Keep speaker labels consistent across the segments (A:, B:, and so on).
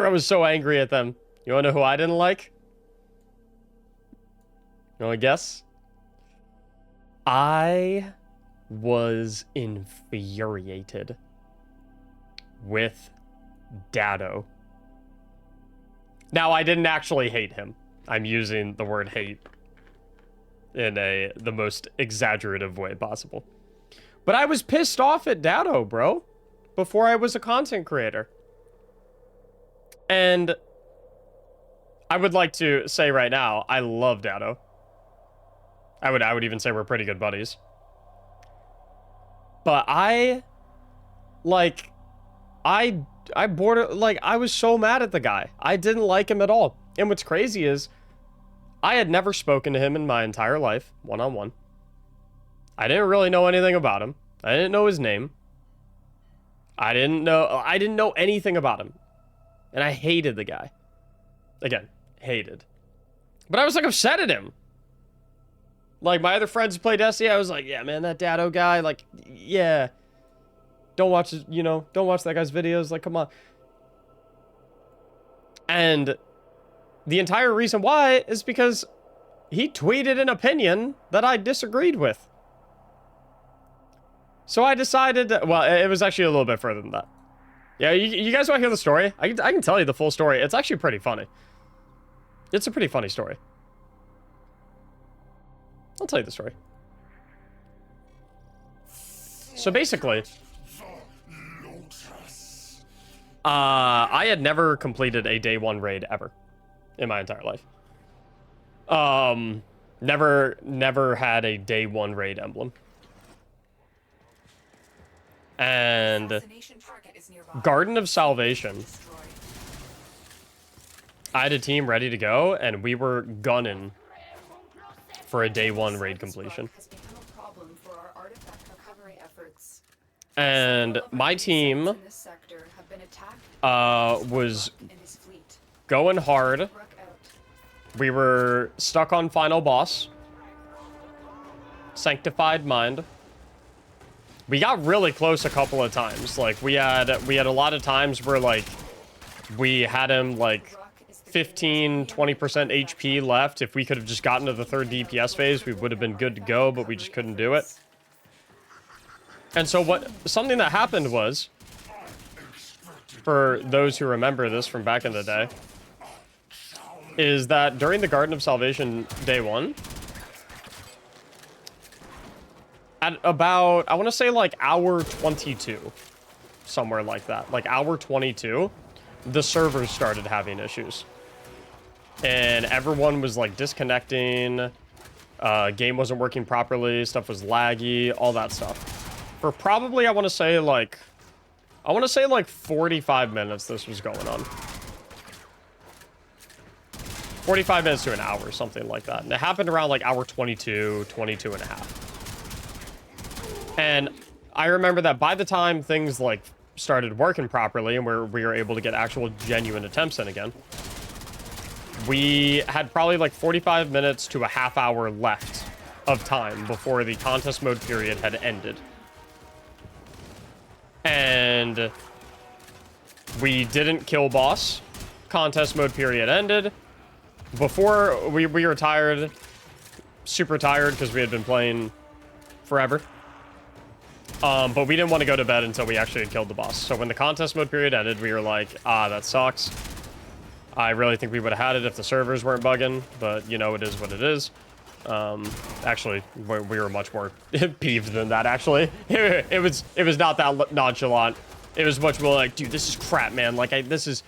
A: I was so angry at them. You wanna know who I didn't like? You wanna guess? I was infuriated with Datto. Now, I didn't actually hate him. I'm using the word hate in the most exaggerative way possible. But I was pissed off at Datto, bro, before I was a content creator. And I would like to say right now, I love Datto. I would even say we're pretty good buddies. But I was so mad at the guy. I didn't like him at all. And what's crazy is I had never spoken to him in my entire life, one-on-one. I didn't really know anything about him. I didn't know his name. I didn't know anything about him. And I hated the guy. Again, hated. But I was like upset at him. Like, my other friends who played Destiny, I was like, yeah, man, that Datto guy, like, yeah. Don't watch, don't watch that guy's videos. Like, come on. And the entire reason why is because he tweeted an opinion that I disagreed with. So I decided, well, it was actually a little bit further than that. Yeah, you guys want to hear the story? I can tell you the full story. It's actually pretty funny. It's a pretty funny story. I'll tell you the story. So basically, I had never completed a day one raid ever in my entire life. Never had a day one raid emblem. And Garden of Salvation, I had a team ready to go, and we were gunning for a day one raid completion. And my team was going hard. We were stuck on final boss. Sanctified Mind. We got really close a couple of times. Like, we had a lot of times where, like, we had him, like, 15, 20% HP left. If we could have just gotten to the third DPS phase, we would have been good to go, but we just couldn't do it. And so something that happened was, for those who remember this from back in the day, is that during the Garden of Salvation day one, at about, I want to say like hour 22, somewhere like that, like hour 22, the servers started having issues. And everyone was like disconnecting, game wasn't working properly, stuff was laggy, all that stuff. For probably, I want to say like 45 minutes this was going on. 45 minutes to an hour, something like that. And it happened around like hour 22, 22 and a half. And I remember that by the time things like started working properly and we were able to get actual genuine attempts in again, we had probably like 45 minutes to a half hour left of time before the contest mode period had ended. And we didn't kill boss. Contest mode period ended. Before we were tired, super tired because we had been playing forever. But we didn't want to go to bed until we actually had killed the boss. So when the contest mode period ended, we were like, that sucks. I really think we would have had it if the servers weren't bugging, but you know, it is what it is. Actually, we were much more peeved than that, actually. It was not that nonchalant. It was much more like, dude, this is crap, man. Like, this is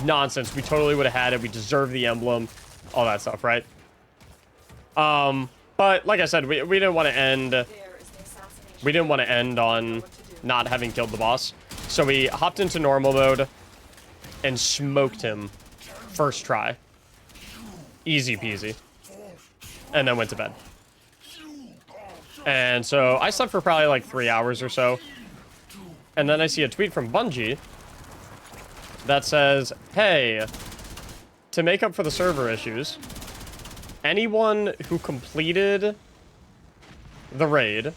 A: nonsense. We totally would have had it. We deserve the emblem. All that stuff, right? But like I said, we didn't want to end... We didn't want to end on not having killed the boss. So we hopped into normal mode and smoked him first try. Easy peasy. And then went to bed. And so I slept for probably like 3 hours or so. And then I see a tweet from Bungie that says, hey, to make up for the server issues, anyone who completed the raid,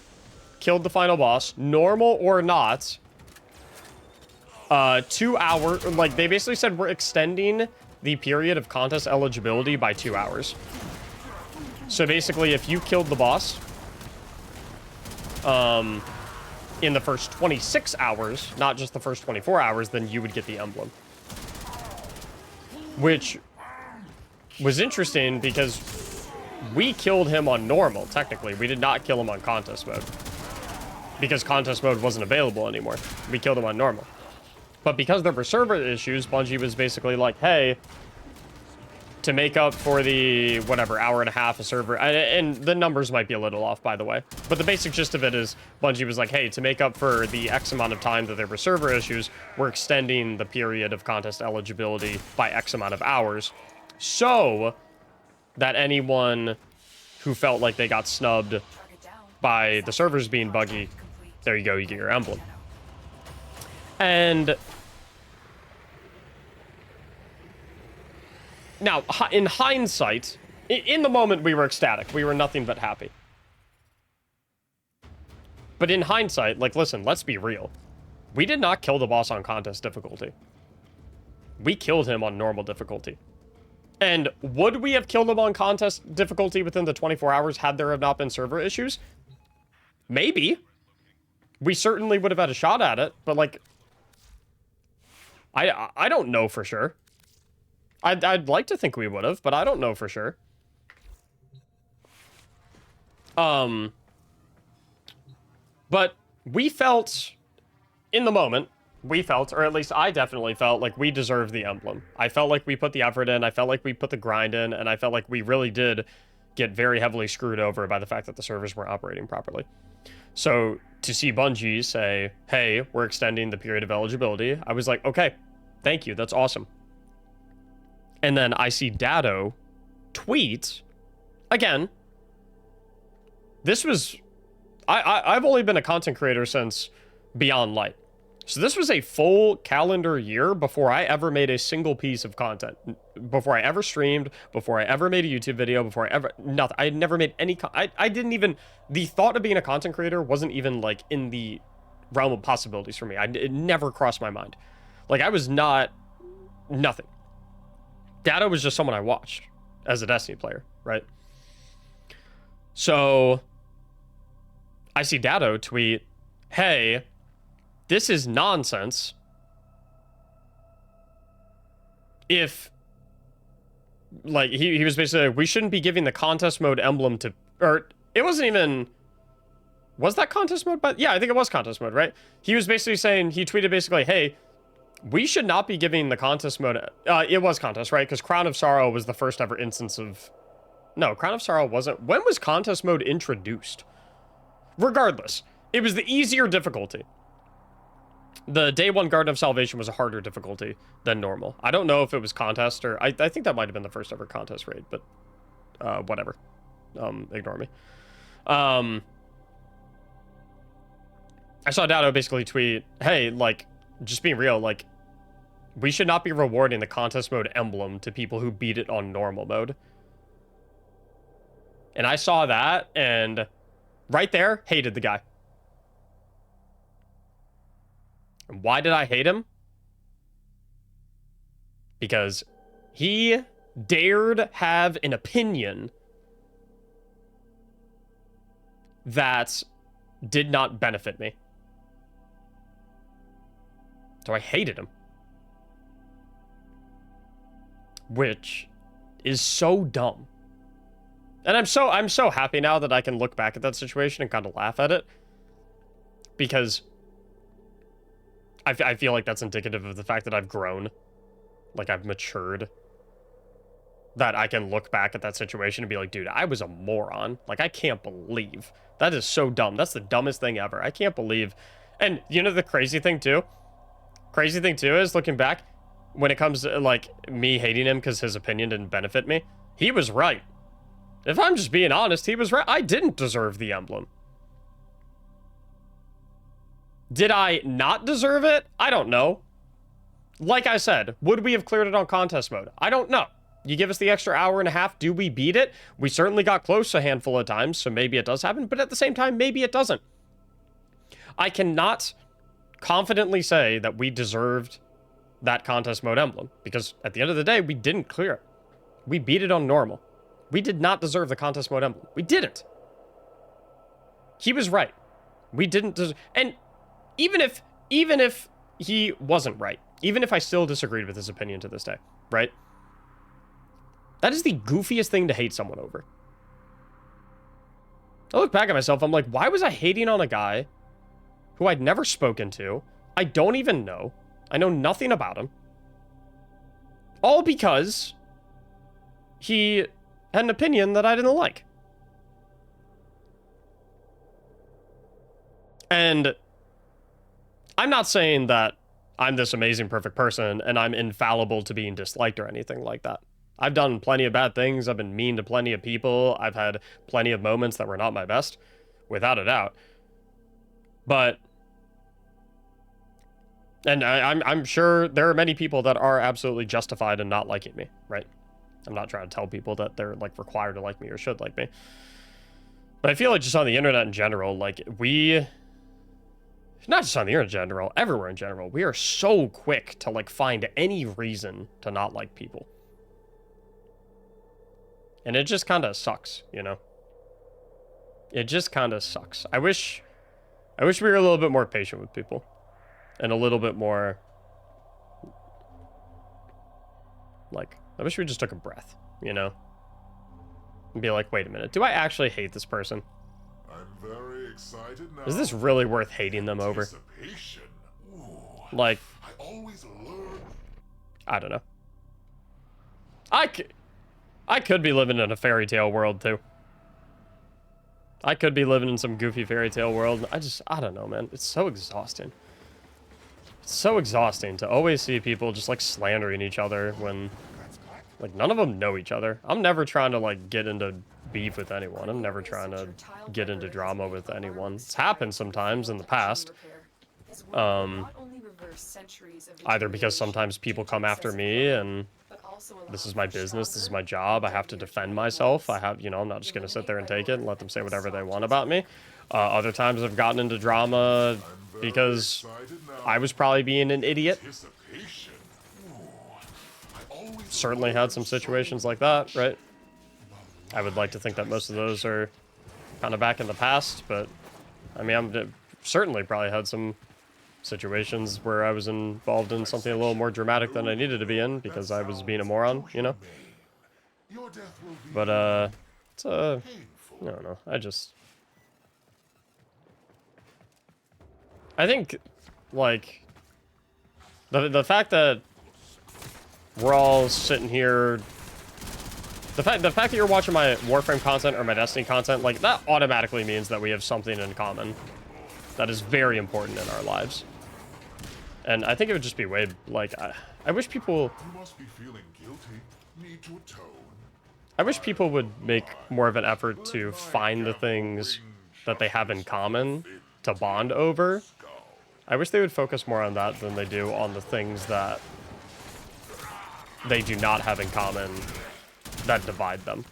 A: killed the final boss, normal or not, 2 hour, like they basically said we're extending the period of contest eligibility by 2 hours. So basically, if you killed the boss, in the first 26 hours, not just the first 24 hours, then you would get the emblem. Which was interesting because we killed him on normal, technically. We did not kill him on contest mode. Because contest mode wasn't available anymore. We killed him on normal. But because there were server issues, Bungie was basically like, hey, to make up for the, whatever, hour and a half a server, and the numbers might be a little off, by the way, but the basic gist of it is Bungie was like, hey, to make up for the X amount of time that there were server issues, we're extending the period of contest eligibility by X amount of hours, so that anyone who felt like they got snubbed by the servers being buggy, there you go, you get your emblem. And now, in hindsight, in the moment, we were ecstatic. We were nothing but happy. But in hindsight, like, listen, let's be real. We did not kill the boss on contest difficulty. We killed him on normal difficulty. And would we have killed him on contest difficulty within the 24 hours had there have not been server issues? Maybe. We certainly would have had a shot at it, but, like, I don't know for sure. I'd like to think we would have, but I don't know for sure. But we felt, in the moment, we felt, or at least I definitely felt, like we deserved the emblem. I felt like we put the effort in, I felt like we put the grind in, and I felt like we really did get very heavily screwed over by the fact that the servers weren't operating properly. So, to see Bungie say, hey, we're extending the period of eligibility, I was like, okay, thank you, that's awesome. And then I see Datto tweet, again, this was, I've only been a content creator since Beyond Light. So this was a full calendar year before I ever made a single piece of content. Before I ever streamed, before I ever made a YouTube video, before I ever, nothing. I had never made any, I didn't even, the thought of being a content creator wasn't even like in the realm of possibilities for me. It never crossed my mind. Like I was not, nothing. Datto was just someone I watched as a Destiny player, right? So I see Datto tweet, hey, this is nonsense. If, like, he was basically like, we shouldn't be giving the contest mode emblem to, or it wasn't even, was that contest mode? But yeah, I think it was contest mode, right? He was basically saying, he tweeted basically, hey, we should not be giving the contest mode, it was contest, right? Because Crown of Sorrow was the first ever instance of, no, Crown of Sorrow wasn't, when was contest mode introduced? Regardless, it was the easier difficulty. The day one Garden of Salvation was a harder difficulty than normal. I don't know if it was contest or, I think that might have been the first ever contest raid, but whatever. Ignore me. I saw Datto basically tweet, hey, like, just being real, like, we should not be rewarding the contest mode emblem to people who beat it on normal mode. And I saw that, and right there, hated the guy. And why did I hate him? Because he dared have an opinion that did not benefit me. So I hated him. Which is so dumb. And I'm so happy now that I can look back at that situation and kind of laugh at it. Because I feel like that's indicative of the fact that I've grown. Like, I've matured. That I can look back at that situation and be like, dude, I was a moron. Like, I can't believe. That is so dumb. That's the dumbest thing ever. I can't believe. And you know the crazy thing, too? Crazy thing, too, is looking back, when it comes to, like, me hating him because his opinion didn't benefit me, he was right. If I'm just being honest, he was right. I didn't deserve the emblem. Did I not deserve it? I don't know. Like I said, would we have cleared it on contest mode? I don't know. You give us the extra hour and a half, do we beat it? We certainly got close a handful of times, so maybe it does happen, but at the same time, maybe it doesn't. I cannot confidently say that we deserved that contest mode emblem, because at the end of the day, we didn't clear it. We beat it on normal. We did not deserve the contest mode emblem. We didn't. He was right. We didn't deserve, and even if he wasn't right, even if I still disagreed with his opinion to this day, right? That is the goofiest thing to hate someone over. I look back at myself, I'm like, why was I hating on a guy who I'd never spoken to? I don't even know. I know nothing about him. All because he had an opinion that I didn't like. And I'm not saying that I'm this amazing, perfect person and I'm infallible to being disliked or anything like that. I've done plenty of bad things. I've been mean to plenty of people. I've had plenty of moments that were not my best, without a doubt. But, and I'm sure there are many people that are absolutely justified in not liking me, right? I'm not trying to tell people that they're, like, required to like me or should like me. But I feel like just on the internet in general, like, not just on the internet in general, everywhere in general, we are so quick to, like, find any reason to not like people. And it just kind of sucks, you know? It just kind of sucks. I wish we were a little bit more patient with people. And a little bit more... like, I wish we just took a breath, you know? And be like, wait a minute, do I actually hate this person?
B: I'm very excited now.
A: Is this really worth hating them over? Like,
B: I always learn.
A: I don't know. I could be living in a fairy tale world, too. I could be living in some goofy fairy tale world. I don't know, man. It's so exhausting. It's so exhausting to always see people just, like, slandering each other when, like, none of them know each other. I'm never trying to, like, get into beef with anyone. I'm never trying to get into drama with anyone. It's happened sometimes in the past. Either because sometimes people come after me and this is my business, this is my job, I have to defend myself. You know, I'm not just going to sit there and take it and let them say whatever they want about me. Other times I've gotten into drama because I was probably being an idiot. Certainly had some situations like that, right? I would like to think that most of those are kind of back in the past, but I mean, I'm certainly probably had some situations where I was involved in something a little more dramatic than I needed to be in because I was being a moron, you know? But, it's I don't know, I think, like, the fact that we're all sitting here, the fact that you're watching my Warframe content or my Destiny content, like, that automatically means that we have something in common that is very important in our lives. And I think it would just be way, like, I wish people...
B: You must be feeling guilty. Need to atone.
A: I wish people would make more of an effort to find the things that they have in common to bond over. I wish they would focus more on that than they do on the things that they do not have in common that divide them.